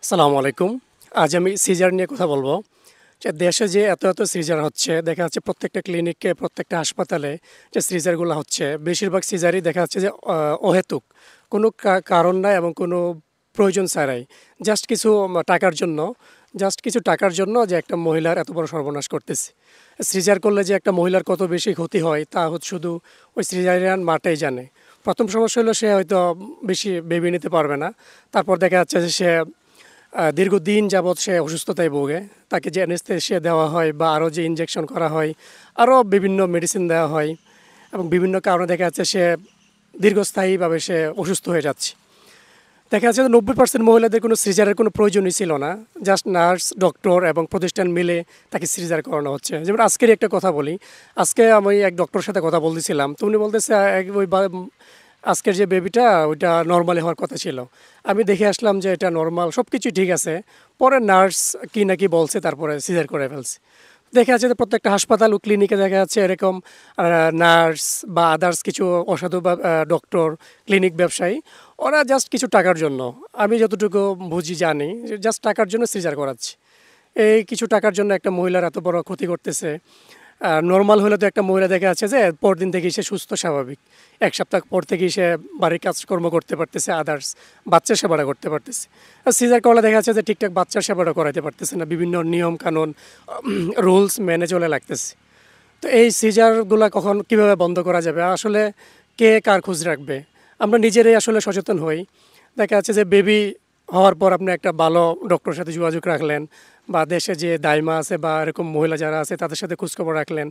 আসসালামু আলাইকুম। আজ আমি সিজার নিয়ে কথা বলব। যে দেশে যে এত সিজার হচ্ছে, দেখা যাচ্ছে প্রত্যেকটা ক্লিনিকে, প্রত্যেকটা হাসপাতালে যে সিজারগুলো হচ্ছে, বেশিরভাগ সিজারই দেখা যাচ্ছে যে অহেতুক। কোনো কারণ নাই এবং কোনো প্রয়োজন ছাড়াই। জাস্ট কিছু টাকার জন্য যে একটা মহিলার এত বড় সর্বনাশ করতেছে। সিজার করলে যে একটা মহিলার কত বেশি ক্ষতি হয় তা হচ্ছে শুধু ওই সিজারিয়ান মাটাই জানে। প্রথম সমস্যা হলো সে হয়তো বেশি বেবি নিতে পারবে না। তারপর দেখা যাচ্ছে যে সে দীর্ঘদিন যাবৎ সে অসুস্থতায় ভোগে। তাকে যে অ্যানেস্থেসিয়া দেওয়া হয় বা আরও যে ইনজেকশন করা হয়, আরও বিভিন্ন মেডিসিন দেওয়া হয় এবং বিভিন্ন কারণে দেখা যাচ্ছে সে দীর্ঘস্থায়ীভাবে সে অসুস্থ হয়ে যাচ্ছে। দেখা যাচ্ছে যে 90% মহিলাদের কোনো সিজারের কোনো প্রয়োজনই ছিল না। জাস্ট নার্স, ডক্টর এবং প্রতিষ্ঠান মিলে তাকে সিজার করানো হচ্ছে। যেমন আজকের একটা কথা বলি। আজকে আমি এক ডক্টরের সাথে কথা বলতেছিলাম। তো উনি বলতেছে আজকের যে বেবিটা ওইটা নর্মালি হওয়ার কথা ছিল। আমি দেখে আসলাম যে এটা নর্মাল, সব কিছুই ঠিক আছে। পরে নার্স কি না কি বলছে, তারপরে সিজার করে ফেলছে। দেখা যাচ্ছে যে প্রত্যেকটা হাসপাতাল ও ক্লিনিকে দেখা যাচ্ছে এরকম নার্স বা আদার্স কিছু অসাধু বা ডক্টর, ক্লিনিক ব্যবসায়ী, ওরা জাস্ট কিছু টাকার জন্য, আমি যতটুকু বুঝি জানি, জাস্ট টাকার জন্য সিজার করাচ্ছে। এই কিছু টাকার জন্য একটা মহিলার এত বড় ক্ষতি করতেছে। নর্মাল হলে তো একটা মহিলা দেখা যাচ্ছে যে পরদিন থেকেই সে সুস্থ স্বাভাবিক, এক সপ্তাহ পর থেকেই সে বাড়ির কাজকর্ম করতে পারতেছে, আদার্স বাচ্চার সেবাটা করতে পারতেছে। আর সিজার করলে দেখা যাচ্ছে যে ঠিকঠাক বাচ্চার সেবাটা করাতে পারতেছে না, বিভিন্ন নিয়ম কানুন রুলস মেনে চলে লাগতেছে। তো এই সিজারগুলো কখন কিভাবে বন্ধ করা যাবে, আসলে কে কার খোঁজ রাখবে? আমরা নিজেরাই আসলে সচেতন হই। দেখা যাচ্ছে যে বেবি হওয়ার পর আপনি একটা ভালো ডক্টরের সাথে যোগাযোগ রাখলেন, বা দেশে যে দাইমা আছে বা এরকম মহিলা যারা আছে তাদের সাথে খোঁজখবর রাখলেন,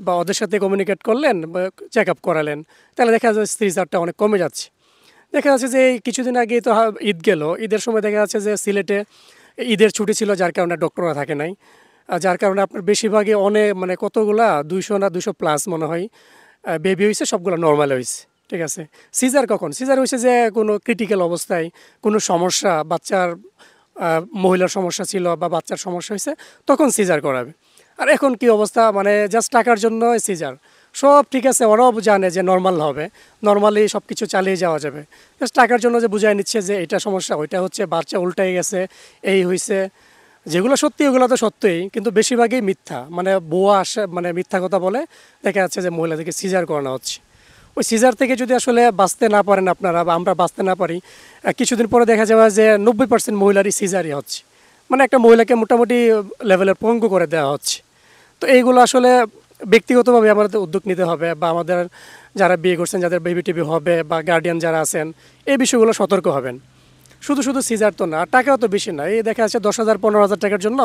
বা ওদের সাথে কমিউনিকেট করলেন বা চেক আপ করালেন, তাহলে দেখা যাচ্ছে সিজারটা অনেক কমে যাচ্ছে। দেখা যাচ্ছে যে এই কিছুদিন আগেই তো ঈদ গেল, ঈদের সময় দেখা যাচ্ছে যে সিলেটে ঈদের ছুটি ছিল, যার কারণে ডক্টররা থাকে নাই। যার কারণে আপনার বেশিরভাগই অনেক মানে কতগুলা 200 না 200 প্লাস মনে হয় বেবি হয়েছে, সবগুলো নর্মাল হয়েছে। ঠিক আছে। সিজার কখন? সিজার হয়েছে যে কোনো ক্রিটিক্যাল অবস্থায় কোনো সমস্যা, বাচ্চার মহিলার সমস্যা ছিল বা বাচ্চার সমস্যা হয়েছে, তখন সিজার করাবে। আর এখন কি অবস্থা, মানে জাস্ট টাকার জন্য সিজার। সব ঠিক আছে, ওরাও জানে যে নর্মাল হবে, নর্মালি সব কিছু চালিয়ে যাওয়া যাবে। জাস্ট টাকার জন্য যে বুঝাই নিচ্ছে যে এটা সমস্যা, ওইটা হচ্ছে বাচ্চা উল্টাই গেছে, এই হয়েছে। যেগুলো সত্যি ওগুলো তো সত্যিই, কিন্তু বেশিরভাগই মিথ্যা, মানে বুয়া আসে, মানে মিথ্যা কথা বলে দেখা যাচ্ছে যে মহিলাদেরকে সিজার করানো হচ্ছে। ওই সিজার থেকে যদি আসলে বাঁচতে না পারেন আপনারা বা আমরা বাঁচতে না পারি, কিছুদিন পরে দেখা যাবে যে 90% মহিলারই সিজারই হচ্ছে। মানে একটা মহিলাকে মোটামুটি লেভেলের পঙ্গু করে দেওয়া হচ্ছে। তো এইগুলো আসলে ব্যক্তিগতভাবে আমাদের উদ্যোগ নিতে হবে, বা আমাদের যারা বিয়ে করছেন, যাদের বেবি টেবি হবে, বা গার্ডিয়ান যারা আছেন, এই বিষয়গুলো সতর্ক হবেন। শুধু শুধু সিজার তো না, টাকাও তো বেশি না, এই দেখা যাচ্ছে 10,000 15,000 টাকার জন্য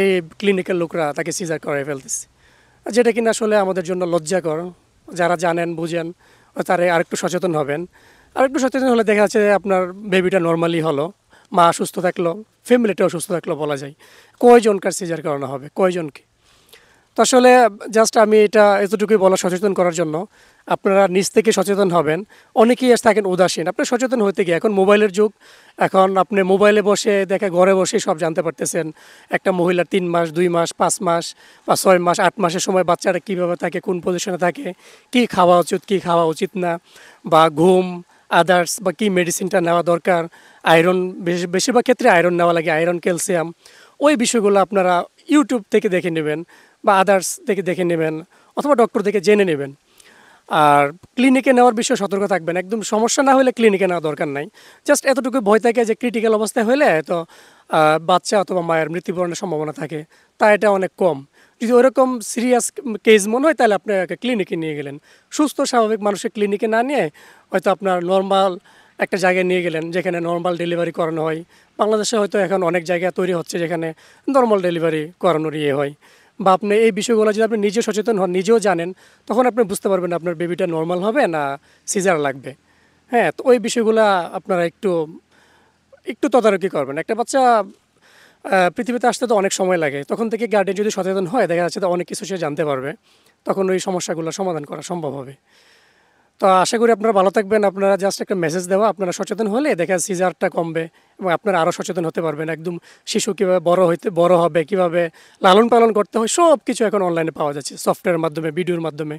এই ক্লিনিকের লোকরা তাকে সিজার করাই ফেলতেছে, যেটা কিনা আসলে আমাদের জন্য লজ্জাকর। যারা জানেন বুঝেন তারা আরেকটু সচেতন হবেন। আরেকটু সচেতন হলে দেখা যাচ্ছে আপনার বেবিটা নর্মালি হলো, মা সুস্থ থাকলো, ফ্যামিলিটাও সুস্থ থাকলো বলা যায়। কয়জনকার সিজার করানো হবে, কয়জনকে? তো আসলে জাস্ট আমি এটা এতটুকুই বলা, সচেতন করার জন্য। আপনারা নিজ থেকে সচেতন হবেন। অনেকেই থাকেন উদাসীন, আপনি সচেতন হতে গিয়ে, এখন মোবাইলের যুগ, এখন আপনি মোবাইলে বসে দেখে ঘরে বসে সব জানতে পারতেছেন। একটা মহিলার 3 মাস, 2 মাস, 5 মাস বা 6 মাস, 8 মাসের সময় বাচ্চারা কীভাবে থাকে, কোন পজিশনে থাকে, কী খাওয়া উচিত, কী খাওয়া উচিত না, বা ঘুম, আদার্স বা কী মেডিসিনটা নেওয়া দরকার, আয়রন, বেশিরভাগ ক্ষেত্রে আয়রন নেওয়া লাগে, আয়রন, ক্যালসিয়াম, ওই বিষয়গুলো আপনারা ইউটিউব থেকে দেখে নেবেন বা আদার্স থেকে দেখে নেবেন, অথবা ডক্টর থেকে জেনে নেবেন। আর ক্লিনিকে নেওয়ার বিষয়ে সতর্ক থাকবেন। একদম সমস্যা না হলে ক্লিনিকে নেওয়া দরকার নাই। জাস্ট এতটুকু ভয় থাকে যে ক্রিটিক্যাল অবস্থায় হলে তো বাচ্চা অথবা মায়ের মৃত্যুবরণের সম্ভাবনা থাকে, তা এটা অনেক কম। যদি ওইরকম সিরিয়াস কেস মনে হয়, তাহলে আপনি ক্লিনিকে নিয়ে গেলেন। সুস্থ স্বাভাবিক মানুষের ক্লিনিকে না নিয়ে হয়তো আপনার নর্মাল একটা জায়গায় নিয়ে গেলেন, যেখানে নর্মাল ডেলিভারি করানো হয়। বাংলাদেশে হয়তো এখন অনেক জায়গায় তৈরি হচ্ছে যেখানে নর্মাল ডেলিভারি করানোর ইয়ে হয়। বা আপনি এই বিষয়গুলো যদি আপনি নিজে সচেতন হন, নিজেও জানেন, তখন আপনি বুঝতে পারবেন আপনার বেবিটা নর্মাল হবে না সিজার লাগবে। হ্যাঁ, তো ওই বিষয়গুলো আপনারা একটু একটু তদারকি করবেন। একটা বাচ্চা পৃথিবীতে আসতে তো অনেক সময় লাগে, তখন থেকে গার্ডিয়ান যদি সচেতন হয়, দেখা যাচ্ছে তো অনেক কিছু সে জানতে পারবে, তখন ওই সমস্যাগুলো সমাধান করা সম্ভব হবে। তো আশা করি আপনারা ভালো থাকবেন। আপনারা জাস্ট একটা মেসেজ দেওয়া, আপনারা সচেতন হলে দেখা সিজারটা কমবে এবং আপনারা আরও সচেতন হতে পারবেন। একদম শিশু কীভাবে বড় হবে, কীভাবে লালন পালন করতে হয়, সব কিছু এখন অনলাইনে পাওয়া যাচ্ছে, সফটওয়্যারের মাধ্যমে, ভিডিওর মাধ্যমে।